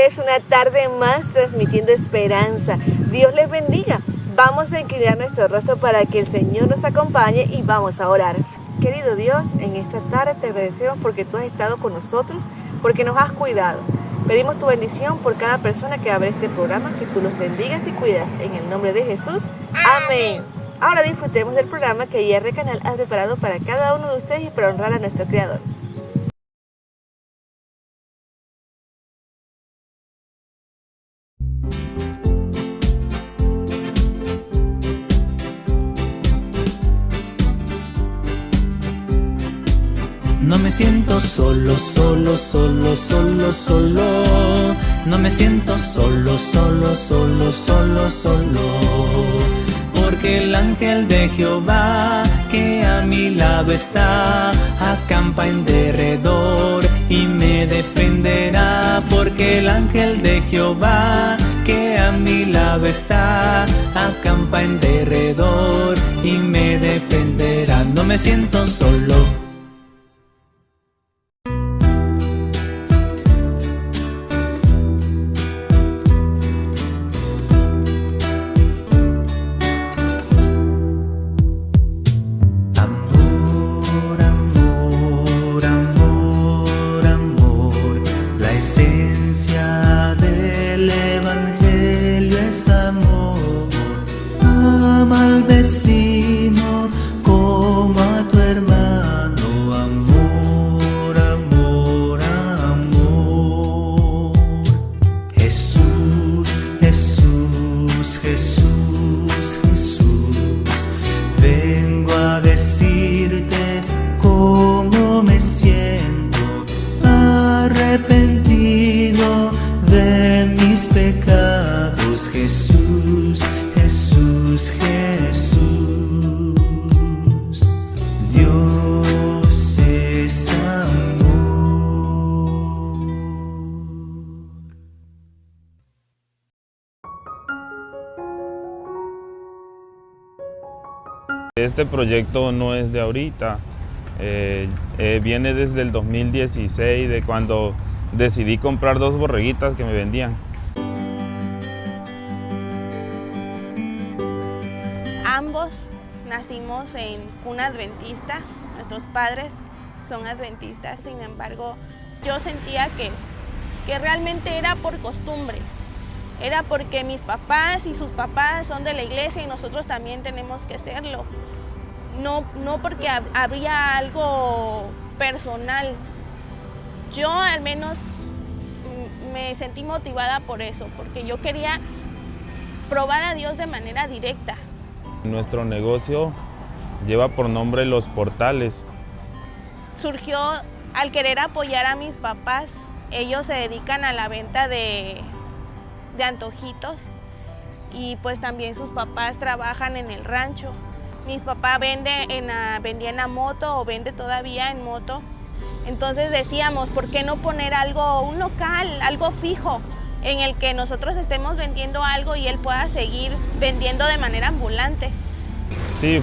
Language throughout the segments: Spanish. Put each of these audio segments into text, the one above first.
ustedes una tarde más transmitiendo esperanza. Dios les bendiga. Vamos a inclinar nuestro rostro para que el Señor nos acompañe y vamos a orar. Querido Dios, en esta tarde te agradecemos porque tú has estado con nosotros, porque nos has cuidado. Pedimos tu bendición por cada persona que abre este programa, que tú los bendigas y cuidas. En el nombre de Jesús. Amén. Ahora disfrutemos del programa que IR Canal ha preparado para cada uno de ustedes y para honrar a nuestro Creador. No me siento solo, solo, solo, solo, solo. No me siento solo, solo, solo, solo, solo. Porque el ángel de Jehová que a mi lado está, acampa en derredor y me defenderá. Porque el ángel de Jehová que a mi lado está, acampa en derredor y me defenderá. No me siento solo. Este proyecto no es de ahorita, viene desde el 2016, de cuando decidí comprar 2 borreguitas que me vendían. Ambos nacimos en cuna adventista, nuestros padres son adventistas, sin embargo yo sentía que realmente era por costumbre. Era porque mis papás y sus papás son de la iglesia y nosotros también tenemos que serlo. No porque habría algo personal. Yo al menos me sentí motivada por eso, porque yo quería probar a Dios de manera directa. Nuestro negocio lleva por nombre Los Portales. Surgió al querer apoyar a mis papás. Ellos se dedican a la venta de antojitos y pues también sus papás trabajan en el rancho. Mi papá vendía en moto o vende todavía en moto. Entonces decíamos, ¿por qué no poner un local, algo fijo en el que nosotros estemos vendiendo algo y él pueda seguir vendiendo de manera ambulante? Sí,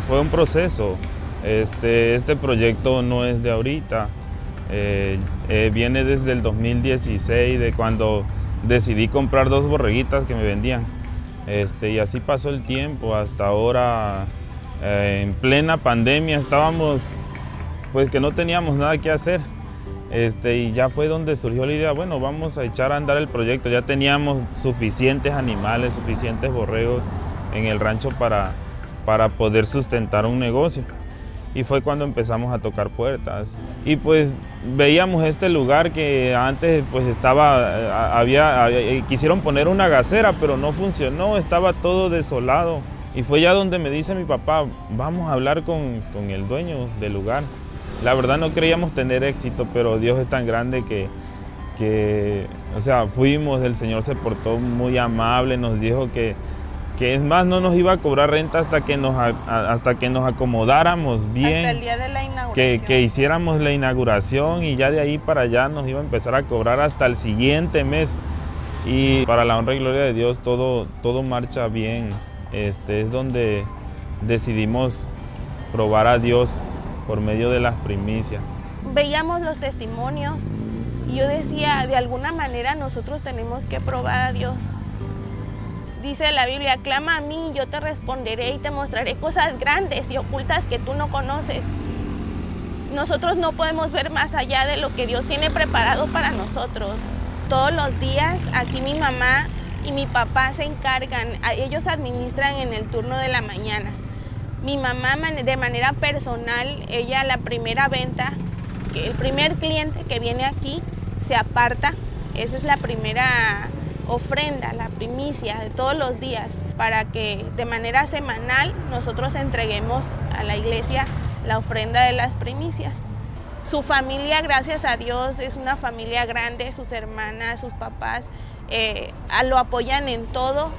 fue un proceso. Este proyecto no es de ahorita, viene desde el 2016, de cuando decidí comprar 2 borreguitas que me vendían. Y así pasó el tiempo hasta ahora. En plena pandemia estábamos, pues que no teníamos nada que hacer. Y ya fue donde surgió la idea, bueno, vamos a echar a andar el proyecto. Ya teníamos suficientes animales, suficientes borregos en el rancho para poder sustentar un negocio. Y fue cuando empezamos a tocar puertas. Y pues veíamos este lugar que antes pues quisieron poner una gasera, pero no funcionó, estaba todo desolado. Y fue ya donde me dice mi papá, vamos a hablar con el dueño del lugar. La verdad no creíamos tener éxito, pero Dios es tan grande que o sea, fuimos, el Señor se portó muy amable, nos dijo que es más, no nos iba a cobrar renta hasta que nos acomodáramos bien. Hasta el día de la inauguración. Que hiciéramos la inauguración y ya de ahí para allá nos iba a empezar a cobrar hasta el siguiente mes. Y para la honra y gloria de Dios todo marcha bien. Es donde decidimos probar a Dios por medio de las primicias. Veíamos los testimonios Y yo decía, de alguna manera nosotros tenemos que probar a Dios. Dice la Biblia, clama a mí, yo te responderé y te mostraré cosas grandes y ocultas que tú no conoces. Nosotros no podemos ver más allá de lo que Dios tiene preparado para nosotros. Todos los días aquí mi mamá y mi papá se encargan, ellos administran en el turno de la mañana. Mi mamá de manera personal, ella la primera venta, el primer cliente que viene aquí se aparta, esa es la primera ofrenda, la primicia de todos los días, para que de manera semanal nosotros entreguemos a la iglesia la ofrenda de las primicias. Su familia, gracias a Dios, es una familia grande, sus hermanas, sus papás lo apoyan en todo,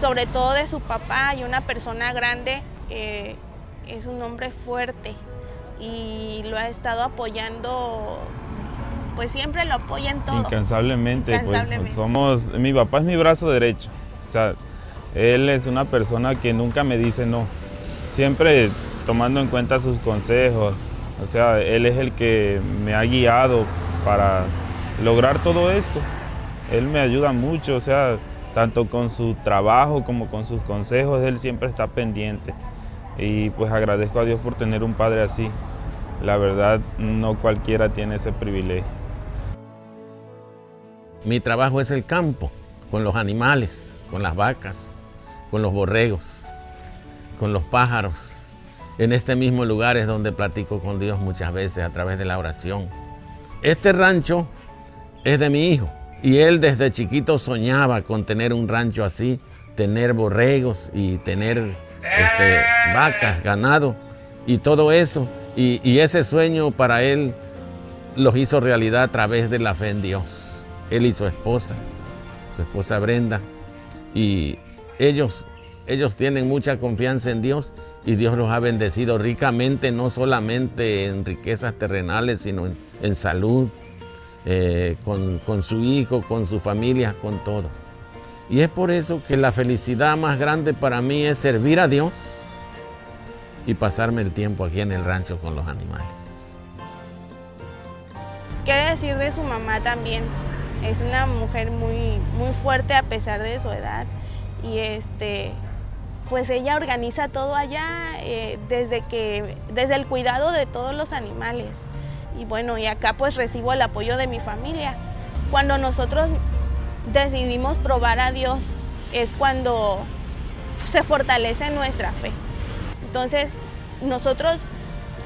sobre todo de su papá, y una persona grande, es un hombre fuerte y lo ha estado apoyando, pues siempre lo apoya en todo. Incansablemente. Pues mi papá es mi brazo derecho, o sea, él es una persona que nunca me dice no, siempre tomando en cuenta sus consejos, o sea, él es el que me ha guiado para lograr todo esto. Él me ayuda mucho, o sea, tanto con su trabajo como con sus consejos, él siempre está pendiente. Y pues agradezco a Dios por tener un padre así. La verdad, no cualquiera tiene ese privilegio. Mi trabajo es el campo, con los animales, con las vacas, con los borregos, con los pájaros. En este mismo lugar es donde platico con Dios muchas veces a través de la oración. Este rancho es de mi hijo y él desde chiquito soñaba con tener un rancho así, tener borregos y tener vacas, ganado y todo eso. Y ese sueño para él los hizo realidad a través de la fe en Dios. Él y su esposa Brenda, y ellos tienen mucha confianza en Dios y Dios los ha bendecido ricamente, no solamente en riquezas terrenales, sino en salud, con su hijo, con su familia, con todo. Y es por eso que la felicidad más grande para mí es servir a Dios y pasarme el tiempo aquí en el rancho con los animales. ¿Qué decir de su mamá también? Es una mujer muy fuerte a pesar de su edad y pues ella organiza todo allá desde el cuidado de todos los animales. Y bueno, y acá pues recibo el apoyo de mi familia. Cuando nosotros decidimos probar a Dios es cuando se fortalece nuestra fe. Entonces nosotros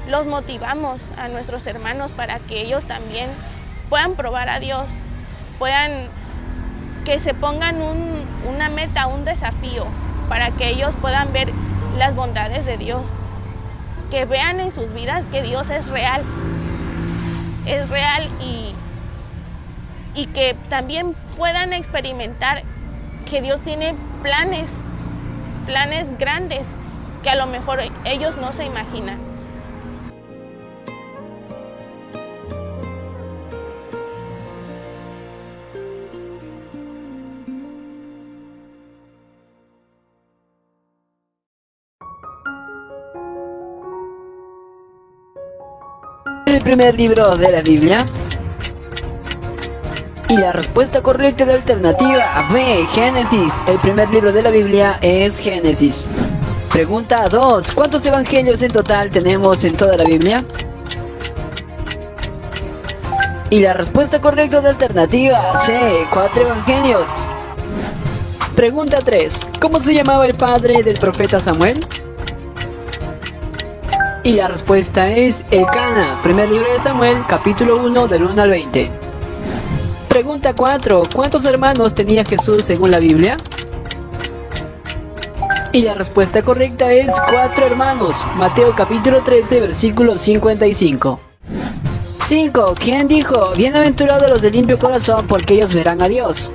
los motivamos a nuestros hermanos para que ellos también puedan probar a Dios, que se pongan una meta, un desafío, para que ellos puedan ver las bondades de Dios, que vean en sus vidas que Dios es real y que también puedan experimentar que Dios tiene planes grandes que a lo mejor ellos no se imaginan. El primer libro de la Biblia. Y la respuesta correcta de alternativa B, Génesis. El primer libro de la Biblia es Génesis. Pregunta 2. ¿Cuántos evangelios en total tenemos en toda la Biblia? Y la respuesta correcta de alternativa C, 4 evangelios. Pregunta 3. ¿Cómo se llamaba el padre del profeta Samuel? Y la respuesta es Elcana, primer libro de Samuel, capítulo 1, del 1 al 20. Pregunta 4. ¿Cuántos hermanos tenía Jesús según la Biblia? Y la respuesta correcta es 4 hermanos, Mateo capítulo 13, versículo 55. 5. ¿Quién dijo? Bienaventurados los de limpio corazón, porque ellos verán a Dios.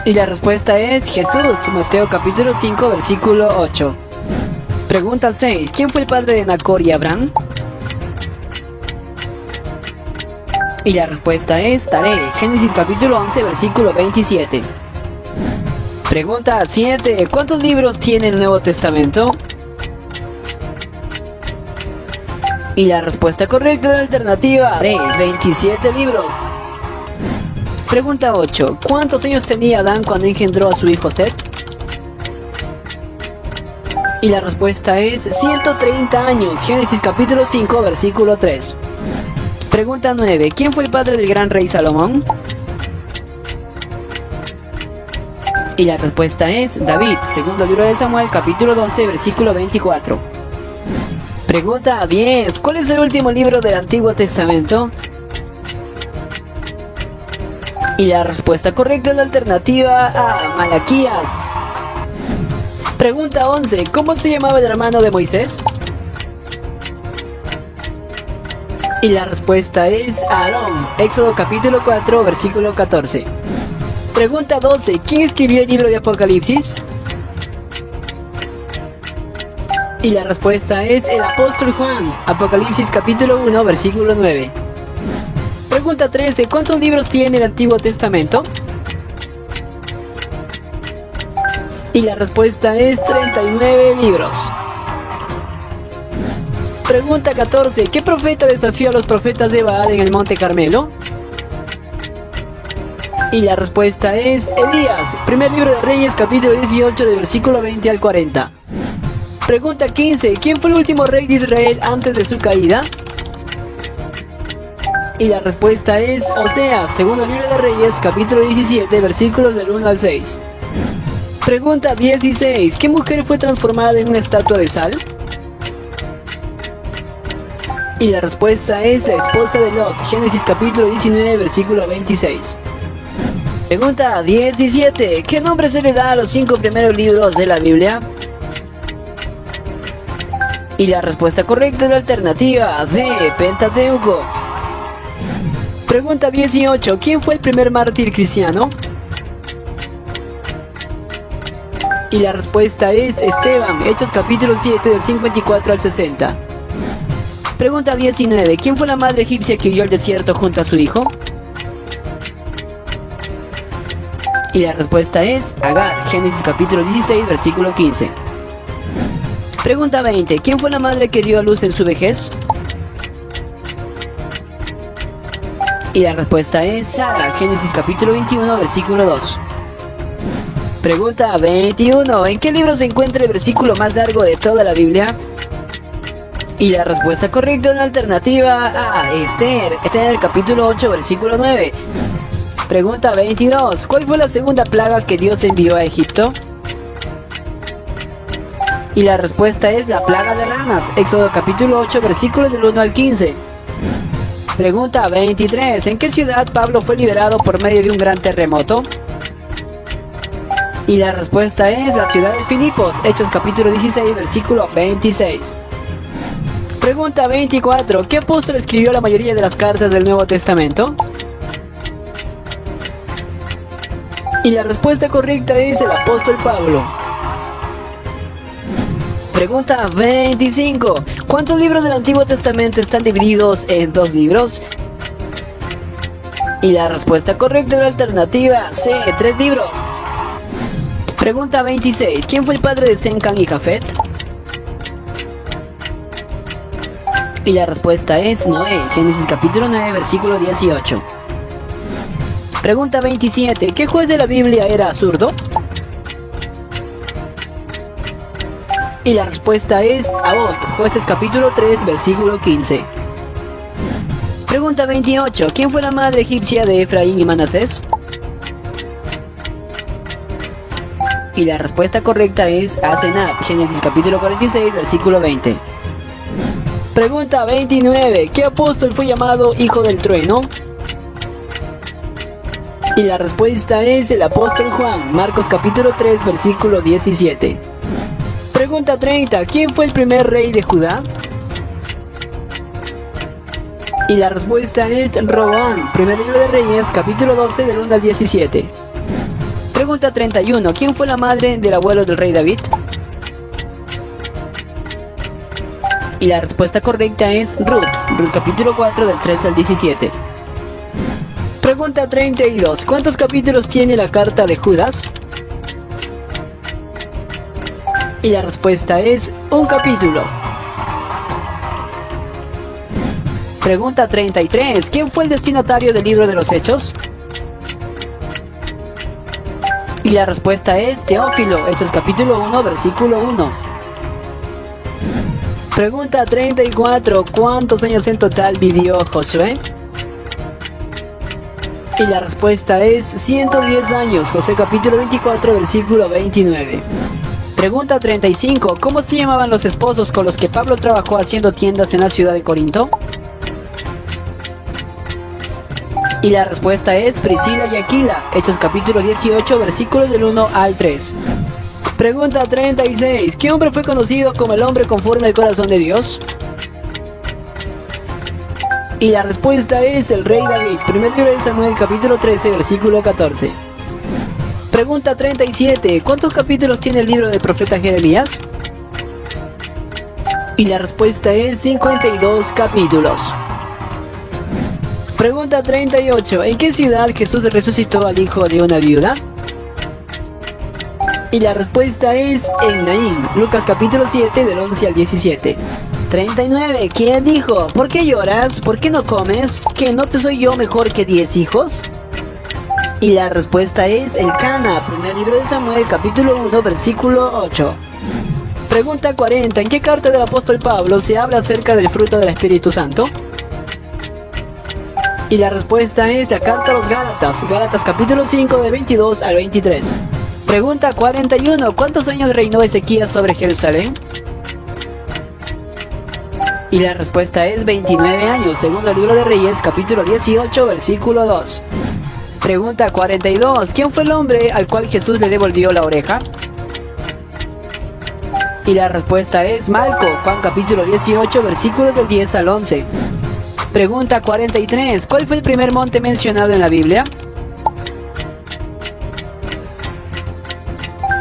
Y la respuesta es Jesús, Mateo capítulo 5, versículo 8. Pregunta 6. ¿Quién fue el padre de Nacor y Abraham? Y la respuesta es Taré, Génesis capítulo 11, versículo 27. Pregunta 7. ¿Cuántos libros tiene el Nuevo Testamento? Y la respuesta correcta de la alternativa es 27 libros. Pregunta 8. ¿Cuántos años tenía Adán cuando engendró a su hijo Set? Y la respuesta es 130 años. Génesis capítulo 5, versículo 3. Pregunta 9. ¿Quién fue el padre del gran rey Salomón? Y la respuesta es David. Segundo libro de Samuel, capítulo 12, versículo 24. Pregunta 10. ¿Cuál es el último libro del Antiguo Testamento? Y la respuesta correcta es la alternativa A, Malaquías. Pregunta 11. ¿Cómo se llamaba el hermano de Moisés? Y la respuesta es Aarón. Éxodo capítulo 4, versículo 14. Pregunta 12. ¿Quién escribió el libro de Apocalipsis? Y la respuesta es el apóstol Juan. Apocalipsis capítulo 1, versículo 9. Pregunta 13. ¿Cuántos libros tiene el Antiguo Testamento? Y la respuesta es 39 libros. Pregunta 14. ¿Qué profeta desafió a los profetas de Baal en el Monte Carmelo? Y la respuesta es Elías. Primer libro de Reyes, capítulo 18, del versículo 20 al 40. Pregunta 15. ¿Quién fue el último rey de Israel antes de su caída? Y la respuesta es Oseas. Segundo libro de Reyes, capítulo 17, versículos del 1 al 6. Pregunta 16. ¿Qué mujer fue transformada en una estatua de sal? Y la respuesta es la esposa de Lot. Génesis capítulo 19, versículo 26. Pregunta 17. ¿Qué nombre se le da a los 5 primeros libros de la Biblia? Y la respuesta correcta es la alternativa D, Pentateuco. Pregunta 18. ¿Quién fue el primer mártir cristiano? Y la respuesta es Esteban. Hechos capítulo 7, del 54 al 60. Pregunta 19. ¿Quién fue la madre egipcia que huyó al desierto junto a su hijo? Y la respuesta es Agar. Génesis capítulo 16, versículo 15. Pregunta 20. ¿Quién fue la madre que dio a luz en su vejez? Y la respuesta es Sara. Génesis capítulo 21, versículo 2. Pregunta 21. ¿En qué libro se encuentra el versículo más largo de toda la Biblia? Y la respuesta correcta es la alternativa A, Esther. Esther capítulo 8, versículo 9. Pregunta 22. ¿Cuál fue la segunda plaga que Dios envió a Egipto? Y la respuesta es la plaga de ranas. Éxodo capítulo 8, versículos del 1 al 15. Pregunta 23. ¿En qué ciudad Pablo fue liberado por medio de un gran terremoto? Y la respuesta es la ciudad de Filipos. Hechos capítulo 16, versículo 26. Pregunta 24. ¿Qué apóstol escribió la mayoría de las cartas del Nuevo Testamento? Y la respuesta correcta es el apóstol Pablo. Pregunta 25. ¿Cuántos libros del Antiguo Testamento están divididos en 2 libros? Y la respuesta correcta es la alternativa C, 3 libros. Pregunta 26. ¿Quién fue el padre de Sem, Cam y Jafet? Y la respuesta es Noé. Génesis capítulo 9, versículo 18. Pregunta 27. ¿Qué juez de la Biblia era zurdo? Y la respuesta es Abot. Jueces capítulo 3, versículo 15. Pregunta 28. ¿Quién fue la madre egipcia de Efraín y Manasés? Y la respuesta correcta es Asenat. Génesis capítulo 46, versículo 20. Pregunta 29. ¿Qué apóstol fue llamado hijo del trueno? Y la respuesta es el apóstol Juan. Marcos capítulo 3, versículo 17. Pregunta 30. ¿Quién fue el primer rey de Judá? Y la respuesta es Roboam. Primer libro de Reyes, capítulo 12, del 1 al 17. Pregunta 31. ¿Quién fue la madre del abuelo del rey David? Y la respuesta correcta es Ruth. Ruth capítulo 4, del 13 al 17. Pregunta 32. ¿Cuántos capítulos tiene la carta de Judas? Y la respuesta es un capítulo. Pregunta 33. ¿Quién fue el destinatario del libro de los Hechos? Y la respuesta es Teófilo, Hechos capítulo 1, versículo 1. Pregunta 34. ¿Cuántos años en total vivió Josué? Y la respuesta es 110 años, Josué capítulo 24, versículo 29. Pregunta 35. ¿Cómo se llamaban los esposos con los que Pablo trabajó haciendo tiendas en la ciudad de Corinto? Y la respuesta es Priscila y Aquila, Hechos capítulo 18, versículos del 1 al 3. Pregunta 36. ¿Qué hombre fue conocido como el hombre conforme al corazón de Dios? Y la respuesta es el rey David, primer libro de Samuel capítulo 13, versículo 14. Pregunta 37. ¿Cuántos capítulos tiene el libro del profeta Jeremías? Y la respuesta es 52 capítulos. Pregunta 38. ¿En qué ciudad Jesús resucitó al hijo de una viuda? Y la respuesta es en Naín, Lucas capítulo 7 del 11 al 17. 39. ¿Quién dijo? ¿Por qué lloras? ¿Por qué no comes? ¿Que no te soy yo mejor que 10 hijos? Y la respuesta es Elcana, primer libro de Samuel capítulo 1 versículo 8. Pregunta 40. ¿En qué carta del apóstol Pablo se habla acerca del fruto del Espíritu Santo? Y la respuesta es la carta a los Gálatas, Gálatas capítulo 5 de 22 al 23. Pregunta 41. ¿Cuántos años reinó Ezequías sobre Jerusalén? Y la respuesta es 29 años, segundo libro de Reyes capítulo 18 versículo 2. Pregunta 42. ¿Quién fue el hombre al cual Jesús le devolvió la oreja? Y la respuesta es Malco, Juan capítulo 18 versículos del 10 al 11. Pregunta 43. ¿Cuál fue el primer monte mencionado en la Biblia?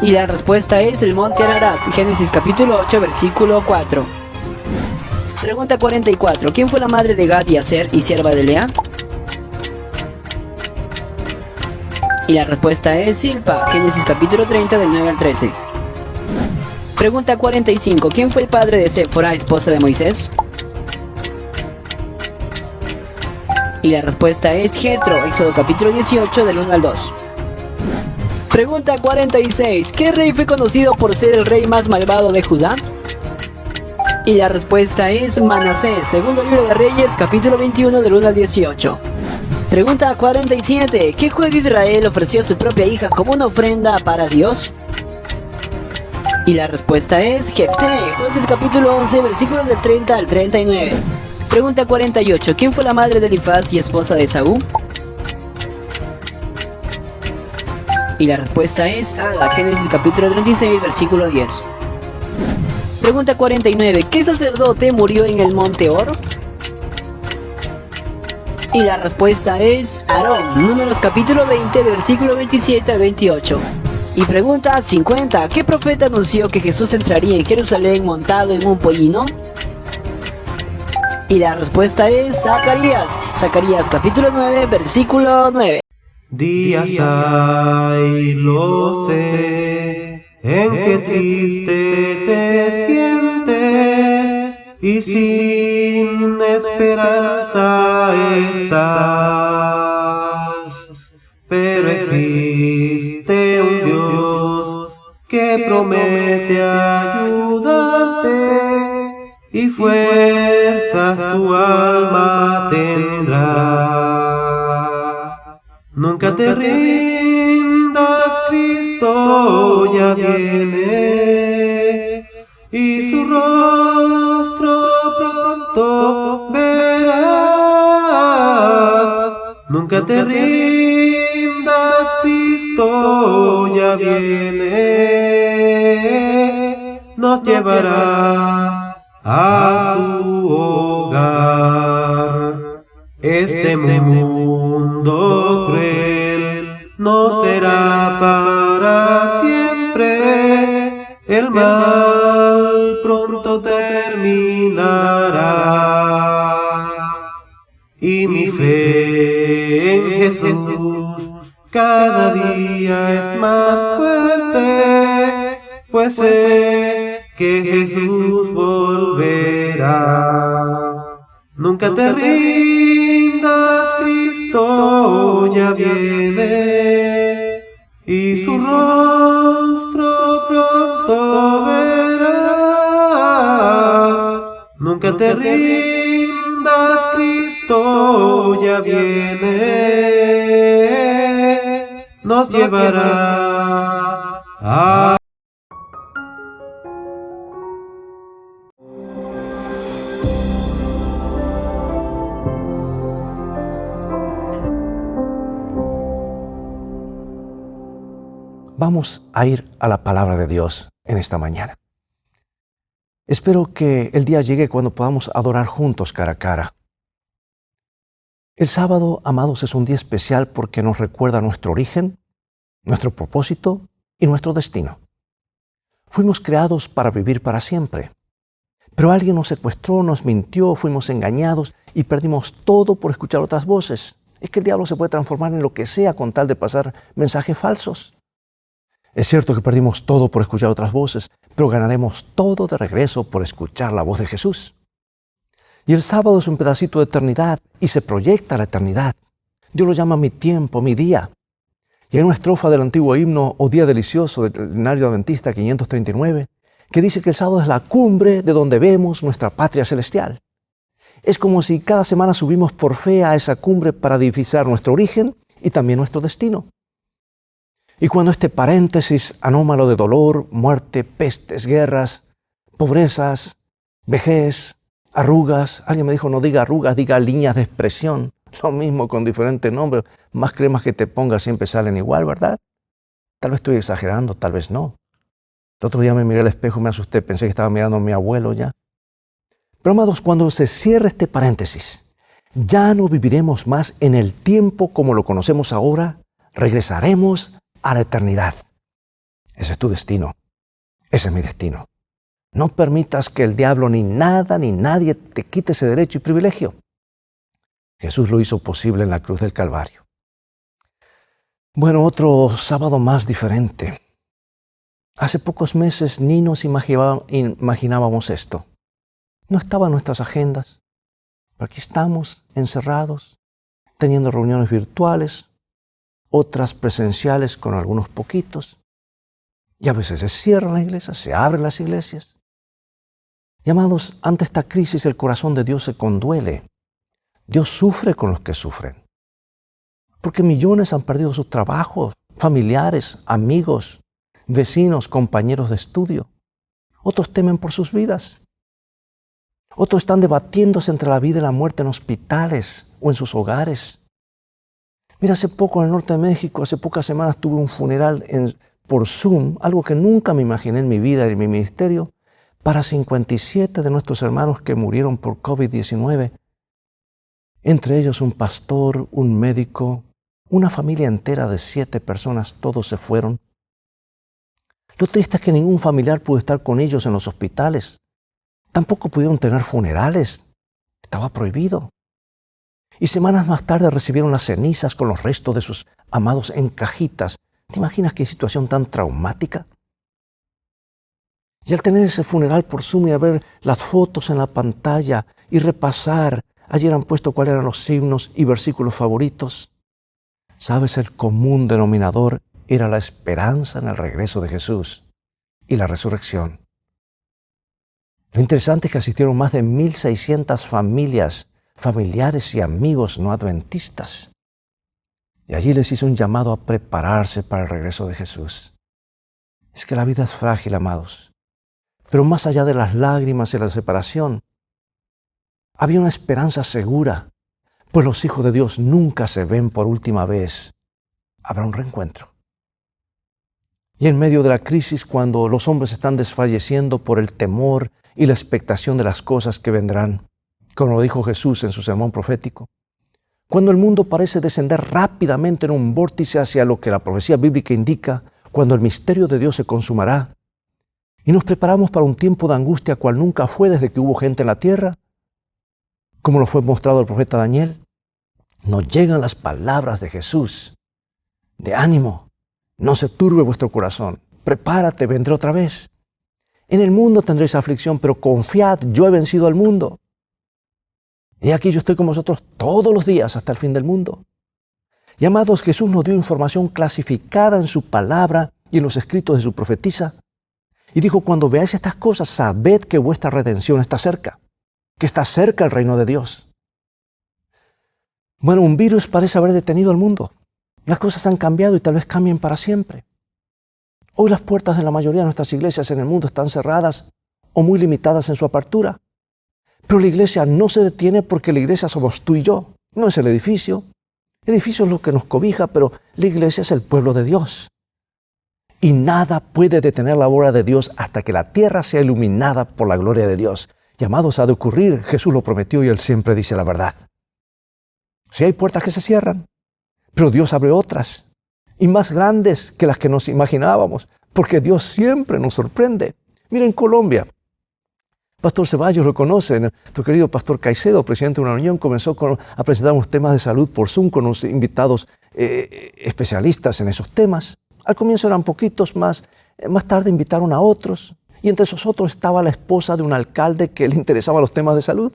Y la respuesta es el monte Ararat, Génesis capítulo 8 versículo 4. Pregunta 44. ¿Quién fue la madre de Gad y Aser y sierva de Lea? Y la respuesta es Silpa, Génesis capítulo 30 del 9 al 13. Pregunta 45. ¿Quién fue el padre de Séfora, esposa de Moisés? Y la respuesta es Jetro, Éxodo capítulo 18 del 1 al 2. Pregunta 46. ¿Qué rey fue conocido por ser el rey más malvado de Judá? Y la respuesta es Manasés, segundo libro de Reyes capítulo 21 del 1 al 18. Pregunta 47. ¿Qué juez de Israel ofreció a su propia hija como una ofrenda para Dios? Y la respuesta es Jefté, Jueces capítulo 11 versículos del 30 al 39. Pregunta 48. ¿Quién fue la madre de Elifaz y esposa de Esaú? Y la respuesta es Ada, Génesis capítulo 36 versículo 10. Pregunta 49. ¿Qué sacerdote murió en el monte Or? Y la respuesta es Aarón, Números capítulo 20 versículo 27 al 28. Y pregunta 50. ¿Qué profeta anunció que Jesús entraría en Jerusalén montado en un pollino? Y la respuesta es Zacarías, Zacarías capítulo 9 versículo 9. Días hay, lo sé, en que triste te sientes y sin esperanza estás. Pero existe un Dios que promete ayudarte y fuerzas tu alma tendrá. Nunca te rindas, Cristo ya viene, y su rostro pronto verás. Nunca te rindas, Cristo ya viene, nos llevará a su hogar. Este mundo cruel no será para siempre, el mal pronto terminará. Y mi fe en Jesús cada día es más fuerte, pues sé que Jesús volverá. Nunca te rindas, Cristo ya viene, y su rostro pronto verás. Nunca te rindas, Cristo ya viene, nos llevará a... Vamos a ir a la palabra de Dios en esta mañana. Espero que el día llegue cuando podamos adorar juntos cara a cara. El sábado, amados, es un día especial porque nos recuerda nuestro origen, nuestro propósito y nuestro destino. Fuimos creados para vivir para siempre, pero alguien nos secuestró, nos mintió, fuimos engañados y perdimos todo por escuchar otras voces. Es que el diablo se puede transformar en lo que sea con tal de pasar mensajes falsos. Es cierto que perdimos todo por escuchar otras voces, pero ganaremos todo de regreso por escuchar la voz de Jesús. Y el sábado es un pedacito de eternidad y se proyecta a la eternidad. Dios lo llama mi tiempo, mi día. Y hay una estrofa del antiguo himno O Día Delicioso del Himnario Adventista 539 que dice que el sábado es la cumbre de donde vemos nuestra patria celestial. Es como si cada semana subimos por fe a esa cumbre para divisar nuestro origen y también nuestro destino. Y cuando este paréntesis anómalo de dolor, muerte, pestes, guerras, pobrezas, vejez, arrugas, alguien me dijo no diga arrugas, diga líneas de expresión, lo mismo con diferentes nombres, más cremas que te pongas siempre salen igual, ¿verdad? Tal vez estoy exagerando, tal vez no. El otro día me miré al espejo, me asusté, pensé que estaba mirando a mi abuelo ya. Pero amados, cuando se cierre este paréntesis, ya no viviremos más en el tiempo como lo conocemos ahora, regresaremos a la eternidad. Ese es tu destino. Ese es mi destino. No permitas que el diablo ni nada ni nadie te quite ese derecho y privilegio. Jesús lo hizo posible en la cruz del Calvario. Bueno, otro sábado más diferente. Hace pocos meses ni nos imaginábamos esto. No estaba en nuestras agendas. Pero aquí estamos encerrados, teniendo reuniones virtuales, otras presenciales con algunos poquitos. Y a veces se cierran las iglesias, se abren las iglesias. Y amados, ante esta crisis el corazón de Dios se conduele. Dios sufre con los que sufren. Porque millones han perdido sus trabajos, familiares, amigos, vecinos, compañeros de estudio. Otros temen por sus vidas. Otros están debatiéndose entre la vida y la muerte en hospitales o en sus hogares. Mira, hace poco en el norte de México, hace pocas semanas tuve un funeral por Zoom, algo que nunca me imaginé en mi vida y en mi ministerio, para 57 de nuestros hermanos que murieron por COVID-19. Entre ellos un pastor, un médico, una familia entera de 7 personas, todos se fueron. Lo triste es que ningún familiar pudo estar con ellos en los hospitales. Tampoco pudieron tener funerales. Estaba prohibido. Y semanas más tarde recibieron las cenizas con los restos de sus amados en cajitas. ¿Te imaginas qué situación tan traumática? Y al tener ese funeral por Zoom y a ver las fotos en la pantalla y repasar, ayer han puesto cuáles eran los himnos y versículos favoritos. ¿Sabes? El común denominador era la esperanza en el regreso de Jesús y la resurrección. Lo interesante es que asistieron más de 1,600 familiares y amigos no adventistas. Y allí les hizo un llamado a prepararse para el regreso de Jesús. Es que la vida es frágil, amados. Pero más allá de las lágrimas y la separación, había una esperanza segura, pues los hijos de Dios nunca se ven por última vez. Habrá un reencuentro. Y en medio de la crisis, cuando los hombres están desfalleciendo por el temor y la expectación de las cosas que vendrán, como lo dijo Jesús en su sermón profético, cuando el mundo parece descender rápidamente en un vórtice hacia lo que la profecía bíblica indica, cuando el misterio de Dios se consumará, y nos preparamos para un tiempo de angustia cual nunca fue desde que hubo gente en la tierra, como lo fue mostrado el profeta Daniel, nos llegan las palabras de Jesús, de ánimo, no se turbe vuestro corazón, prepárate, vendré otra vez. En el mundo tendréis aflicción, pero confiad, yo he vencido al mundo. Y aquí yo estoy con vosotros todos los días hasta el fin del mundo. Y amados, Jesús nos dio información clasificada en su palabra y en los escritos de su profetisa. Y dijo, cuando veáis estas cosas, sabed que vuestra redención está cerca, que está cerca el reino de Dios. Bueno, un virus parece haber detenido al mundo. Las cosas han cambiado y tal vez cambien para siempre. Hoy las puertas de la mayoría de nuestras iglesias en el mundo están cerradas o muy limitadas en su apertura. Pero la iglesia no se detiene porque la iglesia somos tú y yo. No es el edificio. El edificio es lo que nos cobija, pero la iglesia es el pueblo de Dios. Y nada puede detener la obra de Dios hasta que la tierra sea iluminada por la gloria de Dios. Y amados, ha de ocurrir. Jesús lo prometió y Él siempre dice la verdad. Si hay puertas que se cierran, pero Dios abre otras, y más grandes que las que nos imaginábamos, porque Dios siempre nos sorprende. Miren Colombia. Pastor Ceballos lo conoce, nuestro querido Pastor Caicedo, presidente de una reunión, comenzó a presentar unos temas de salud por Zoom con unos invitados especialistas en esos temas. Al comienzo eran poquitos, más tarde invitaron a otros, y entre esos otros estaba la esposa de un alcalde que le interesaba los temas de salud.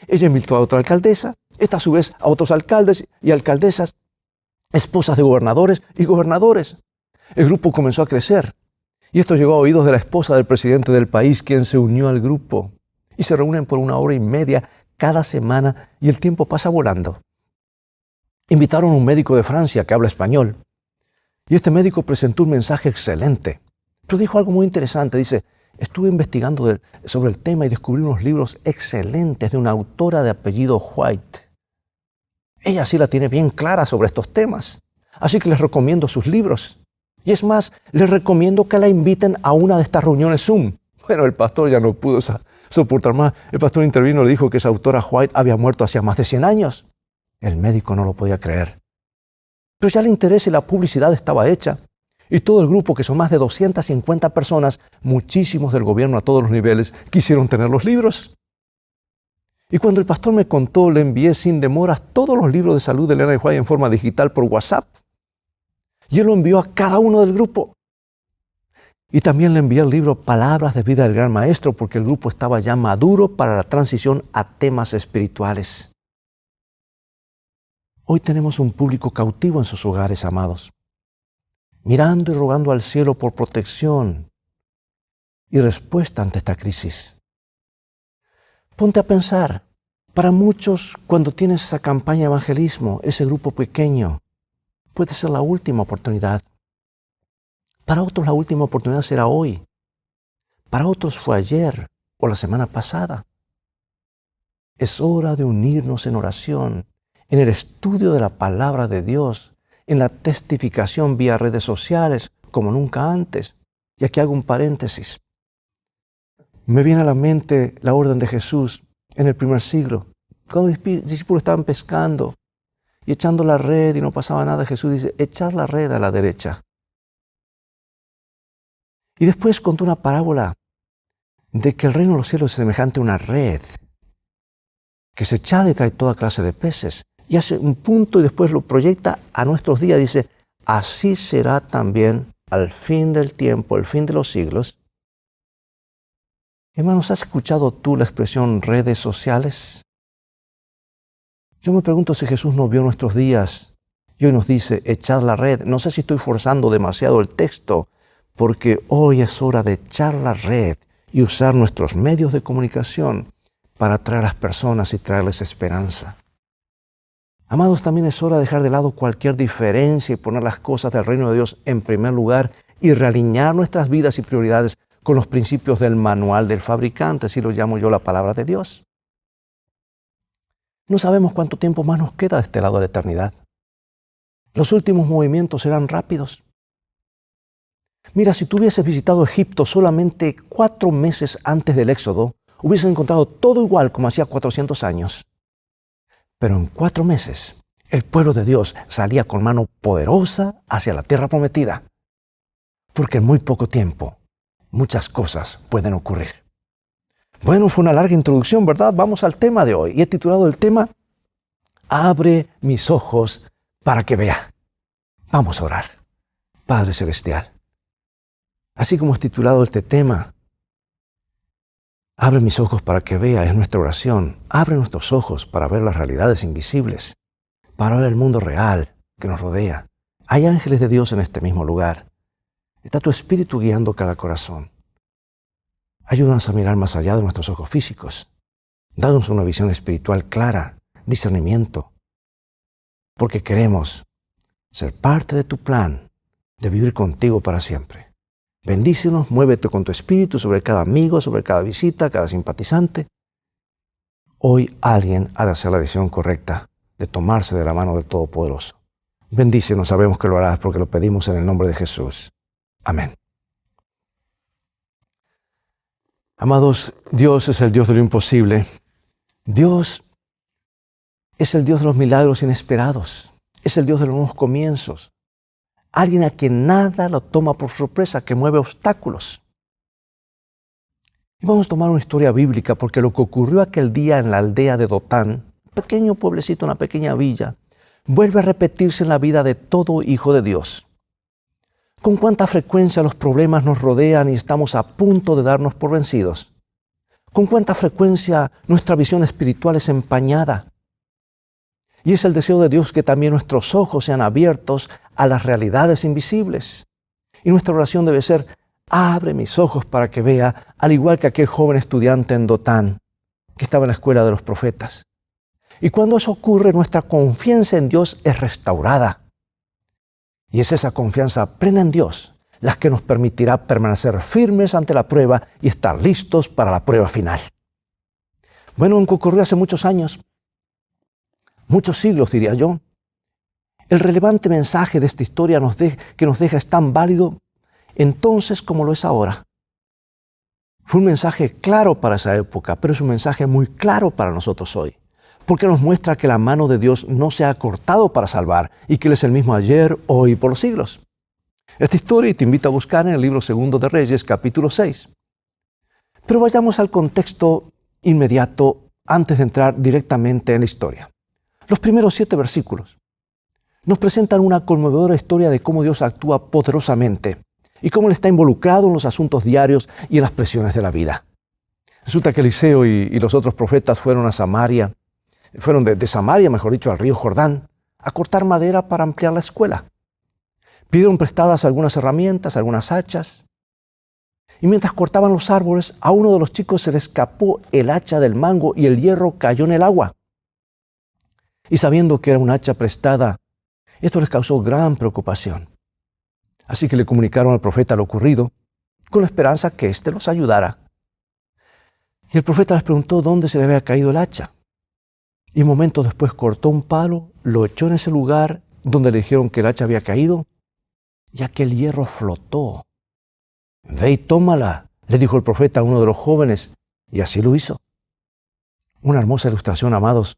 Ella invitó a otra alcaldesa, esta a su vez a otros alcaldes y alcaldesas, esposas de gobernadores y gobernadores. El grupo comenzó a crecer. Y esto llegó a oídos de la esposa del presidente del país, quien se unió al grupo. Y se reúnen por 1 hora y media cada semana y el tiempo pasa volando. Invitaron a un médico de Francia que habla español. Y este médico presentó un mensaje excelente. Pero dijo algo muy interesante. Dice, estuve investigando sobre el tema y descubrí unos libros excelentes de una autora de apellido White. Ella sí la tiene bien clara sobre estos temas. Así que les recomiendo sus libros. Y es más, les recomiendo que la inviten a una de estas reuniones Zoom. Bueno, el pastor ya no pudo soportar más. El pastor intervino y le dijo que esa autora White había muerto hacía más de 100 años. El médico no lo podía creer. Pero ya el interés y la publicidad estaba hecha. Y todo el grupo, que son más de 250 personas, muchísimos del gobierno a todos los niveles, quisieron tener los libros. Y cuando el pastor me contó, le envié sin demoras todos los libros de salud de Elena White en forma digital por WhatsApp. Y él lo envió a cada uno del grupo. Y también le envié el libro Palabras de Vida del Gran Maestro, porque el grupo estaba ya maduro para la transición a temas espirituales. Hoy tenemos un público cautivo en sus hogares, amados, mirando y rogando al cielo por protección y respuesta ante esta crisis. Ponte a pensar, para muchos, cuando tienes esa campaña de evangelismo, ese grupo pequeño, puede ser la última oportunidad. Para otros la última oportunidad será hoy. Para otros fue ayer o la semana pasada. Es hora de unirnos en oración, en el estudio de la palabra de Dios, en la testificación vía redes sociales como nunca antes. Y aquí hago un paréntesis. Me viene a la mente la orden de Jesús en el primer siglo. Cuando los discípulos estaban pescando y echando la red y no pasaba nada, Jesús dice, echad la red a la derecha. Y después contó una parábola de que el reino de los cielos es semejante a una red que se echa y trae toda clase de peces. Y hace un punto y después lo proyecta a nuestros días. Dice, así será también al fin del tiempo, al fin de los siglos. Hermanos, ¿has escuchado tú la expresión redes sociales? Yo me pregunto si Jesús no vio nuestros días y hoy nos dice, echad la red. No sé si estoy forzando demasiado el texto, porque hoy es hora de echar la red y usar nuestros medios de comunicación para atraer a las personas y traerles esperanza. Amados, también es hora de dejar de lado cualquier diferencia y poner las cosas del reino de Dios en primer lugar y realinear nuestras vidas y prioridades con los principios del manual del fabricante, así lo llamo yo la palabra de Dios. No sabemos cuánto tiempo más nos queda de este lado de la eternidad. Los últimos movimientos serán rápidos. Mira, si tú hubieses visitado Egipto solamente 4 meses antes del Éxodo, hubieses encontrado todo igual como hacía 400 años. Pero en 4 meses, el pueblo de Dios salía con mano poderosa hacia la tierra prometida. Porque en muy poco tiempo, muchas cosas pueden ocurrir. Bueno, fue una larga introducción, ¿verdad? Vamos al tema de hoy. Y he titulado el tema, Abre mis ojos para que vea. Vamos a orar. Padre Celestial, así como he titulado este tema, Abre mis ojos para que vea, es nuestra oración. Abre nuestros ojos para ver las realidades invisibles, para ver el mundo real que nos rodea. Hay ángeles de Dios en este mismo lugar. Está tu espíritu guiando cada corazón. Ayúdanos a mirar más allá de nuestros ojos físicos. Danos una visión espiritual clara, discernimiento, porque queremos ser parte de tu plan de vivir contigo para siempre. Bendícenos, muévete con tu espíritu sobre cada amigo, sobre cada visita, cada simpatizante. Hoy alguien ha de hacer la decisión correcta de tomarse de la mano del Todopoderoso. Bendícenos, sabemos que lo harás porque lo pedimos en el nombre de Jesús. Amén. Amados, Dios es el Dios de lo imposible. Dios es el Dios de los milagros inesperados. Es el Dios de los nuevos comienzos. Alguien a quien nada lo toma por sorpresa, que mueve obstáculos. Y vamos a tomar una historia bíblica porque lo que ocurrió aquel día en la aldea de Dotán, un pequeño pueblecito, una pequeña villa, vuelve a repetirse en la vida de todo hijo de Dios. ¿Con cuánta frecuencia los problemas nos rodean y estamos a punto de darnos por vencidos? ¿Con cuánta frecuencia nuestra visión espiritual es empañada? Y es el deseo de Dios que también nuestros ojos sean abiertos a las realidades invisibles. Y nuestra oración debe ser: abre mis ojos para que vea, al igual que aquel joven estudiante en Dotán, que estaba en la escuela de los profetas. Y cuando eso ocurre, nuestra confianza en Dios es restaurada. Y es esa confianza plena en Dios la que nos permitirá permanecer firmes ante la prueba y estar listos para la prueba final. Bueno, aunque ocurrió hace muchos años, muchos siglos diría yo, el relevante mensaje de esta historia que nos deja es tan válido entonces como lo es ahora. Fue un mensaje claro para esa época, pero es un mensaje muy claro para nosotros hoy, porque nos muestra que la mano de Dios no se ha cortado para salvar y que Él es el mismo ayer, hoy y por los siglos. Esta historia te invito a buscar en el libro 2 de Reyes, capítulo 6. Pero vayamos al contexto inmediato antes de entrar directamente en la historia. Los primeros 7 versículos nos presentan una conmovedora historia de cómo Dios actúa poderosamente y cómo Él está involucrado en los asuntos diarios y en las presiones de la vida. Resulta que Eliseo y los otros profetas fueron a Samaria, fueron de Samaria, mejor dicho, al río Jordán, a cortar madera para ampliar la escuela. Pidieron prestadas algunas herramientas, algunas hachas. Y mientras cortaban los árboles, a uno de los chicos se le escapó el hacha del mango y el hierro cayó en el agua. Y sabiendo que era un hacha prestada, esto les causó gran preocupación. Así que le comunicaron al profeta lo ocurrido, con la esperanza que éste los ayudara. Y el profeta les preguntó dónde se le había caído el hacha. Y momentos después cortó un palo, lo echó en ese lugar donde le dijeron que el hacha había caído, y aquel hierro flotó. Ve y tómala, le dijo el profeta a uno de los jóvenes, y así lo hizo. Una hermosa ilustración, amados,